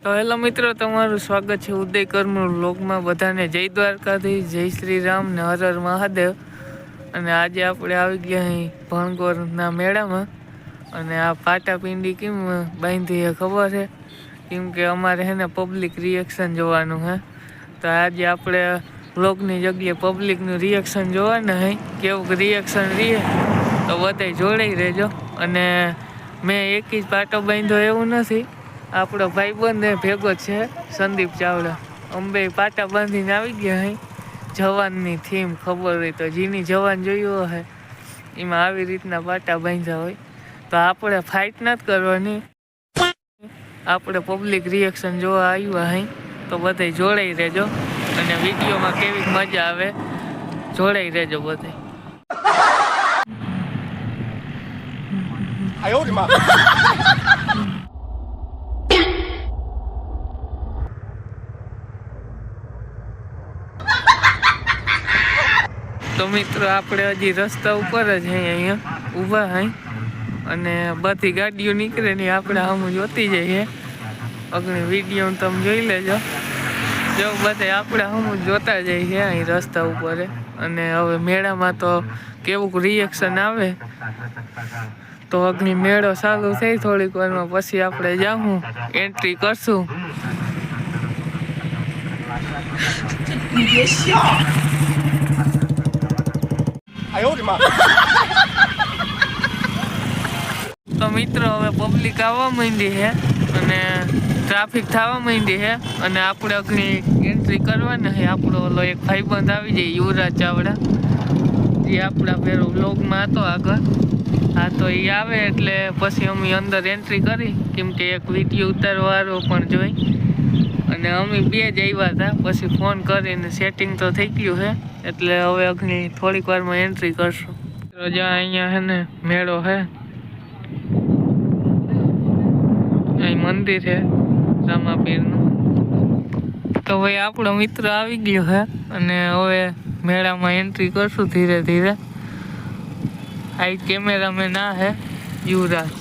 તો હેલો મિત્રો, તમારું સ્વાગત છે ઉદય કર્મૂળ વ્લોગમાં। બધાને જય દ્વારકાધીશ, જય શ્રી રામ ને હર હર મહાદેવ। અને આજે આપણે આવી ગયા અહીં ભણગોરના મેળામાં। અને આ પાટાપિંડી કેમ બાંધી છે ખબર છે? કેમ કે અમારે હે ને પબ્લિક રિએક્શન જોવાનું હે। તો આજે આપણે વ્લોગની જગ્યાએ પબ્લિકનું રિએક્શન જોવાના હે, કેવું રિએક્શન રીએ તો બધાય જોડાઈ રહેજો। અને મેં એક જ પાટો બાંધ્યો એવું નથી, આપણો ભાઈબંધ ભેગો છે સંદીપ ચાવડા। અંબે પાટા બાંધીને આવી ગયા અહીં। જવાનની થીમ ખબર હોય તો, જીની જવાન જોયું હશે એમાં આવી રીતના પાટા બાંધ્યા હોય। તો આપણે ફાઇટ નથી કરવાની, આપણે પબ્લિક રિએક્શન જોવા આવ્યા અહીં। તો બધાય જોડાઈ રહેજો અને વિડીયોમાં કેવી મજા આવે જોડાઈ રહેજો બધાય। તો મિત્રો આપણે હજી રસ્તા ઉપર જ અહીંયા ઊભા હઈ અને બધી ગાડીઓ નીકળે ને આપણે આમ જોતી જઈએ। અગ્નિ વિડીયો તમે જોઈ લેજો, જો બધા આપણે આમ જોતા જઈએ અહીં રસ્તા ઉપર। અને હવે મેળામાં તો કેવું રિએક્શન આવે તો અગ્નિ મેળો ચાલુ થઈ થોડીક વારમાં પછી આપણે જાઉં એન્ટ્રી કરશું। તો મિત્રો હવે પબ્લિક આવવા માંડી છે અને ટ્રાફિક થવા માંડી છે અને આપણે અગ્નિ એન્ટ્રી કરવાના છે। આપણો ઓલો એક ભાઈબંધ આવી જાય યુવરાજ ચાવડા, જે આપણા પેલો વ્લોગમાં હતો આગળ। હા, તો એ આવે એટલે પછી અમે અંદર એન્ટ્રી કરી, કેમ કે એક વિડીયો ઉતારવાવાળો પણ જોઈ। અને અમે બે જ આવ્યા હતા, પછી ફોન કરીને સેટિંગ તો થઈ ગયું છે એટલે હવે અગ્નિ થોડીક વારમાં એન્ટ્રી કરશું। તો જ્યાં અહીંયા છે ને મેળો છે, અહીં મંદિર છે રામાપીરનું। તો ભાઈ આપણો મિત્ર આવી ગયો છે અને હવે મેળામાં એન્ટ્રી કરશું ધીરે ધીરે। આ કેમેરામેન આ છે યુવરાજ।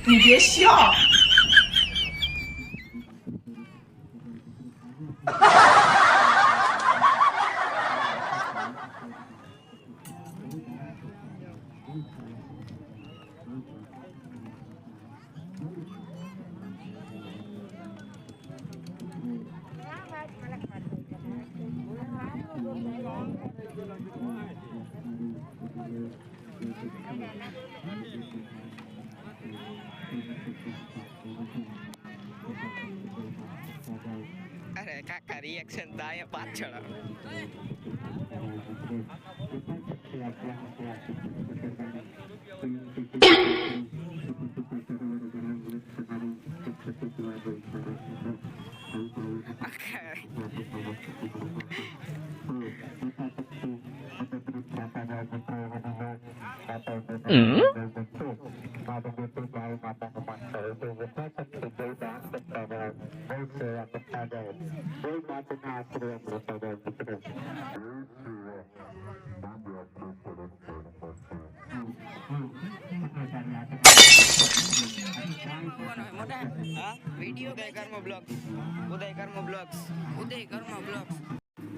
你别笑。અરે કાકા રિએક્શન તો આયા પાછળ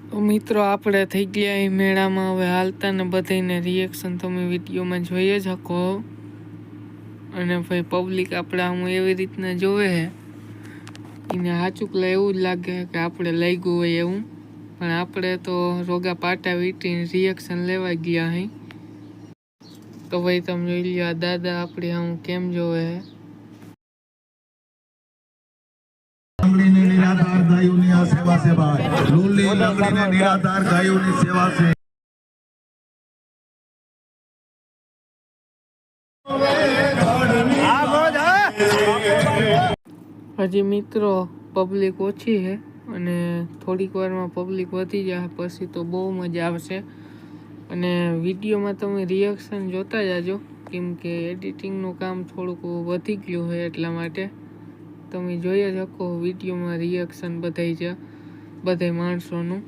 તો મિત્રો આપણે થઈ ગયા અહીં મેળામાં। હવે હાલતા ને બધાને રિએક્શન તમે વિડીયોમાં જોઈ જ શકો। અને ભાઈ પબ્લિક આપણે આમ એવી રીતના જોવે છે, એને હાચુકલા એવું જ લાગે કે આપણે લઈ ગયું હોય એવું, પણ આપણે તો રોગા પાટા વીટીને રિએક્શન લેવા ગયા અહીં। તો ભાઈ તમે જોઈ લ્યો આ દાદા આપણે આમ કેમ જોવે છે। નિરાધાર ગાયોની આ સેવા છે ભાઈ, લોલી લંગડીને નિરાધાર ગાયોની સેવા છે। હજી મિત્રો પબ્લિક ઓછી છે અને થોડીક વારમાં પબ્લિક વધી જાય પછી તો બહુ મજા આવશે। અને વિડીયોમાં તમે રિએક્શન જોતા જાજો, કેમ કે એડિટિંગનું કામ થોડુંક વધી ગયું હોય એટલા માટે। તમે જોઈ જ શકો વિડીયોમાં રિએક્શન બધાય માણસોનું.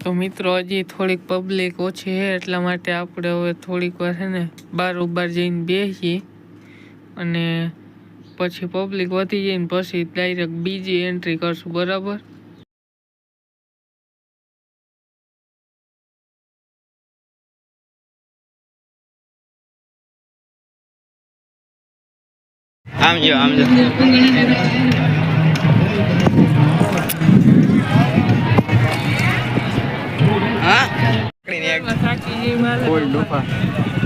તો મિત્રો હજી થોડીક પબ્લિક ઓછી છે એટલા માટે આપણે હવે થોડીક વાર છે ને બાર જઈને બેસીએ અને પછી પબ્લિક વધી જાય ને પછી ડાયરેક્ટ બીજી એન્ટ્રી કરશું, બરાબર? આમ જો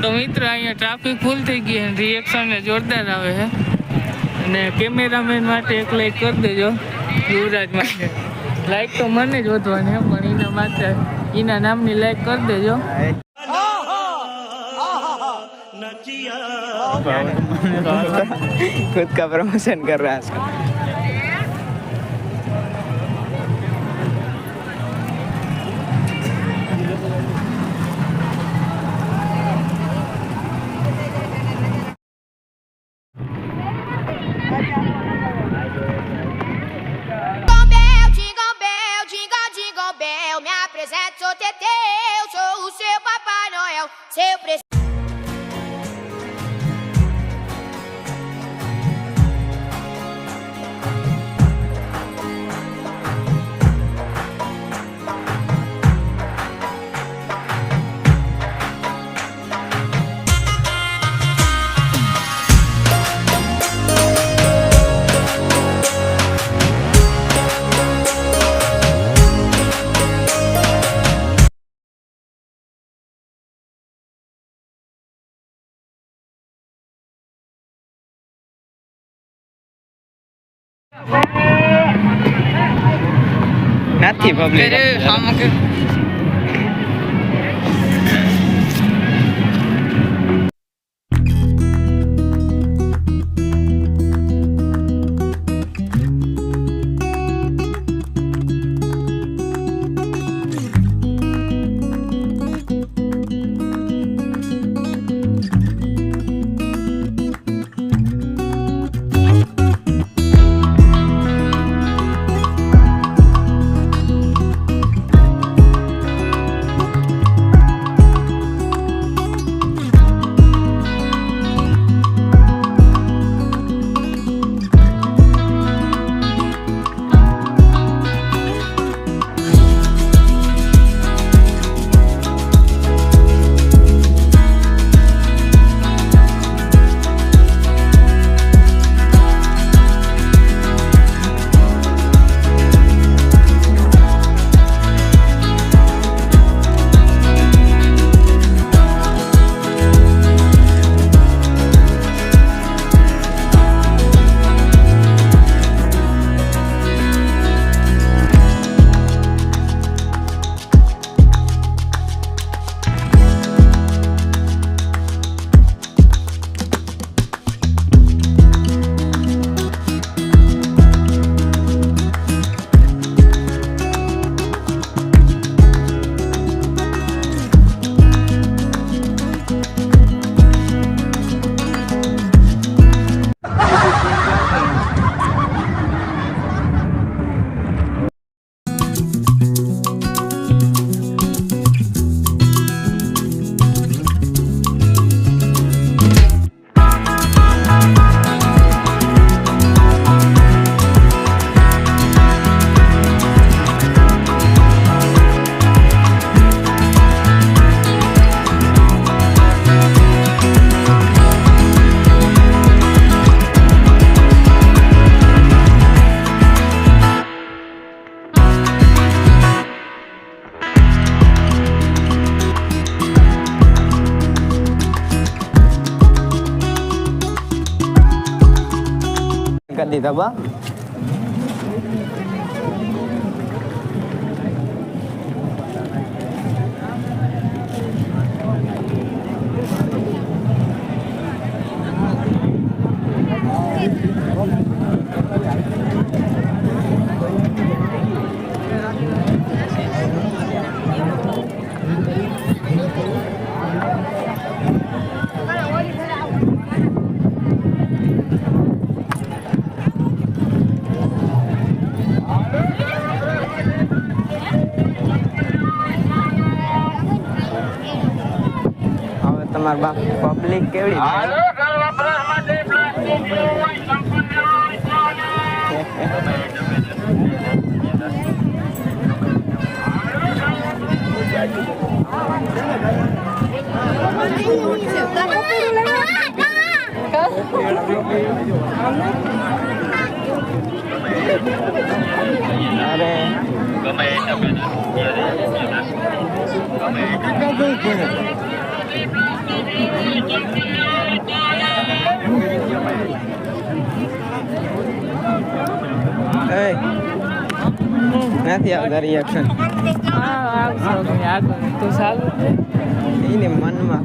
તો મિત્ર અહીંયા ટ્રાફિક ફૂલ થઈ ગઈ અને રિએક્શન જોરદાર આવે છે અને કેમેરામેન માટે એક લાઈક કરી દેજો. યુવરાજ માટે લાઈક તો મને જ વધવાની પણ એના માટે એના નામની લાઈક કરી દેજો. खुद का प्रमोशन कर रहा है. Me apresento, sou Teteu, sou o seu Papai Noel, seu presente. નથી પબ્લિક कर दी था बा તમાર બાપ પબ્લિક કેવડી અરે નથી આવતા રિએક્શન તો સારું છે. એને મનમાં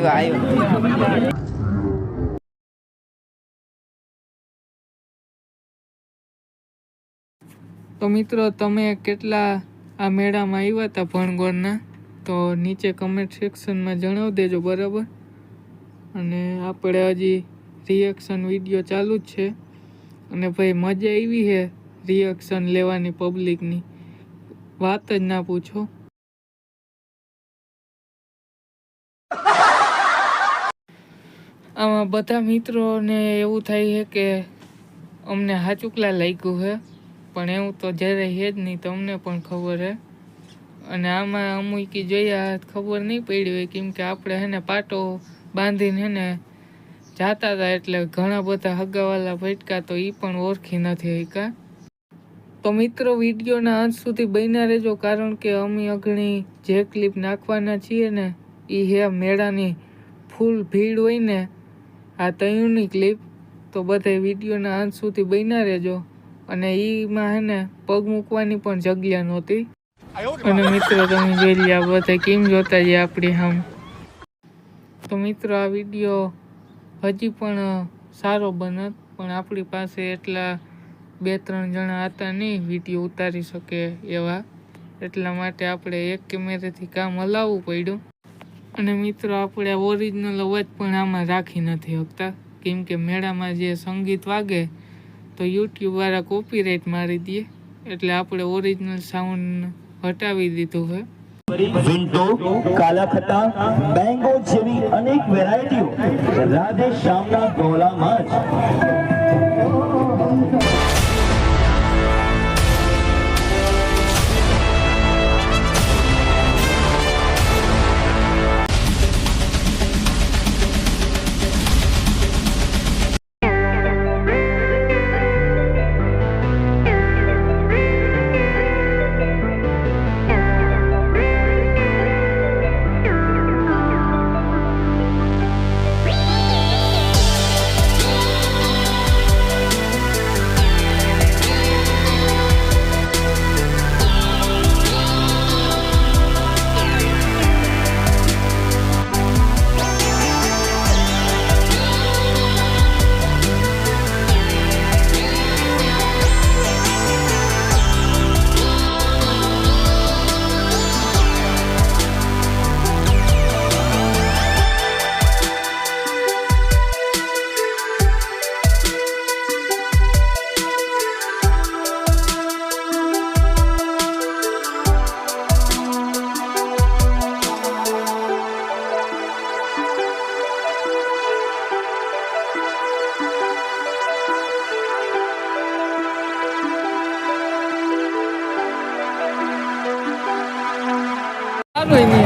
આવ્યો તો મિત્રો તમે કેટલા આ મેળામાં આવ્યા હતા ભણગોળના તો નીચે કમેન્ટ સેક્શનમાં જણાવી દેજો બરાબર. અને આપણે હજી રિએક્શન વિડીયો ચાલુ જ છે અને ભાઈ મજા આવી છે રિએક્શન લેવાની પબ્લિકની, વાત જ ના પૂછો. આમાં બધા મિત્રોને એવું થાય છે કે અમને હાચુકલા લાગ્યું છે, પણ એવું તો જ્યારે છે જ નહીં, તમને પણ ખબર છે. અને આમાં અમુકી જોયા ખબર નહીં પડી હોય, કેમ કે આપણે હેને પાટો બાંધીને હેને જાતા હતા એટલે ઘણા બધા હગાવાલા ભટકા તો એ પણ ઓળખી નથી શક્યા. તો મિત્રો વિડીયોના અંત સુધી બન્યા રહેજો, કારણ કે અમે અગણી જે ક્લિપ નાખવાના છીએ ને એ હે મેળાની ફૂલ ભીડ હોય ને આ તયુંની ક્લિપ. તો બધા વિડીયોના અંત સુધી બન્યા રહેજો. અને એમાં હે ને પગ મૂકવાની પણ જગ્યા નહોતી. અને મિત્રો તમે જોઈ લે આ બધા કેમ જોતા છે આપણી આમ. તો મિત્રો આ વિડીયો હજી પણ સારો બનત, પણ આપણી પાસે એટલા 2-3 જણા હતા નહીં વિડીયો ઉતારી શકે એવા, એટલા માટે આપણે એક કેમેરાથી કામ હલાવવું પડ્યું. અને મિત્રો આપણે ઓરિજિનલ અવાજ પણ આમાં રાખી નથી શકતા, કેમ કે મેળામાં જે સંગીત વાગે તો યુટ્યુબ વાળા કોપીરાઇટ મારી દે, એટલે આપણે ઓરિજિનલ સાઉન્ડ હટાવી દીધું છે. વિન્ટો, કાલા ખટ્ટા, મેંગો જેવી અનેક વેરાયટીઓ રાધે શ્યામના ગોલામાં જ.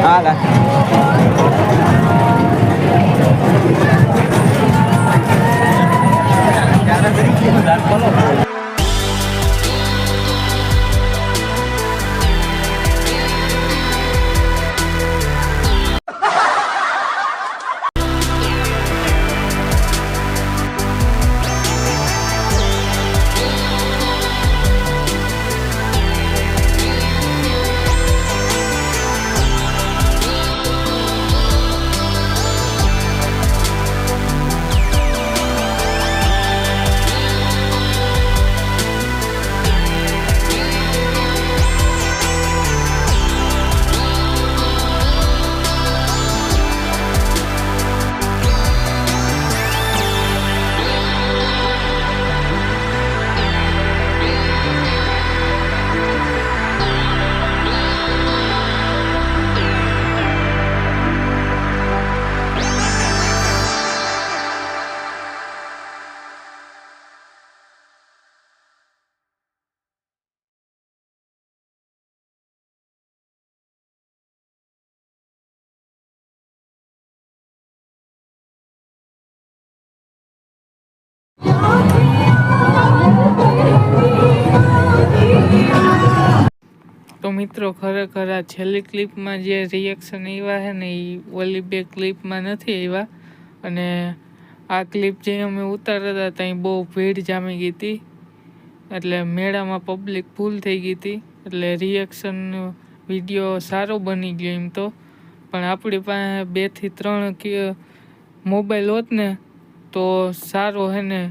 હાલા મિત્રો ખરેખર આ છેલ્લી ક્લિપમાં જે રિએક્શન આવ્યા છે ને એ ઓલી બે ક્લિપમાં નથી આવ્યા. અને આ ક્લિપ જે અમે ઉતારતા હતા ત્યાં બહુ ભીડ જામી ગઈ હતી, એટલે મેળામાં પબ્લિક ફૂલ થઈ ગઈ હતી, એટલે રિએક્શન વિડીયો સારો બની ગયો એમ તો. પણ આપણી પાસે 2 થી 3 મોબાઈલ હોત ને તો સારો હે ને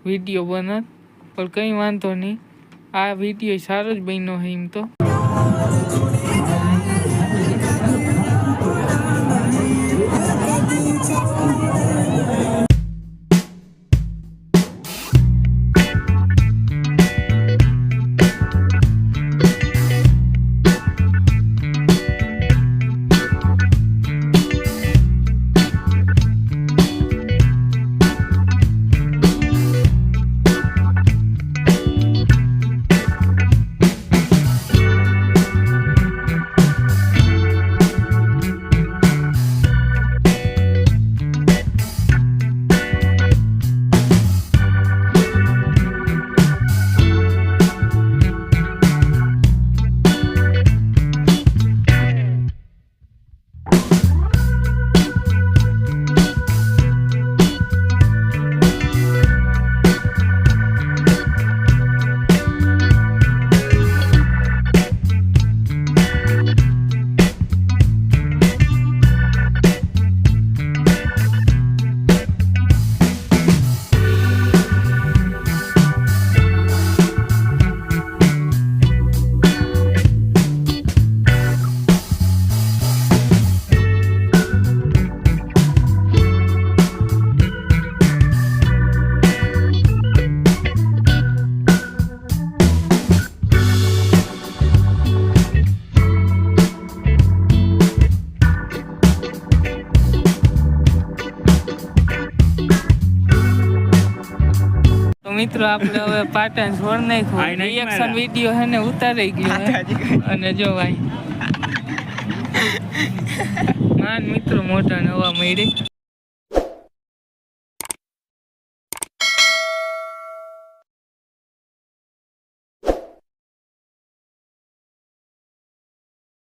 વિડીયો બનત, પણ કંઈ વાંધો નહીં, આ વિડીયો સારો જ બન્યો છે એમ તો. મિત્રો આપણે હવે પાટણ છોડ નાખ્યું, રિએક્શન વિડીયો હે ને ઉતારી ગયો હે. અને જો ભાઈ માન મિત્રો મોટા નવા મળી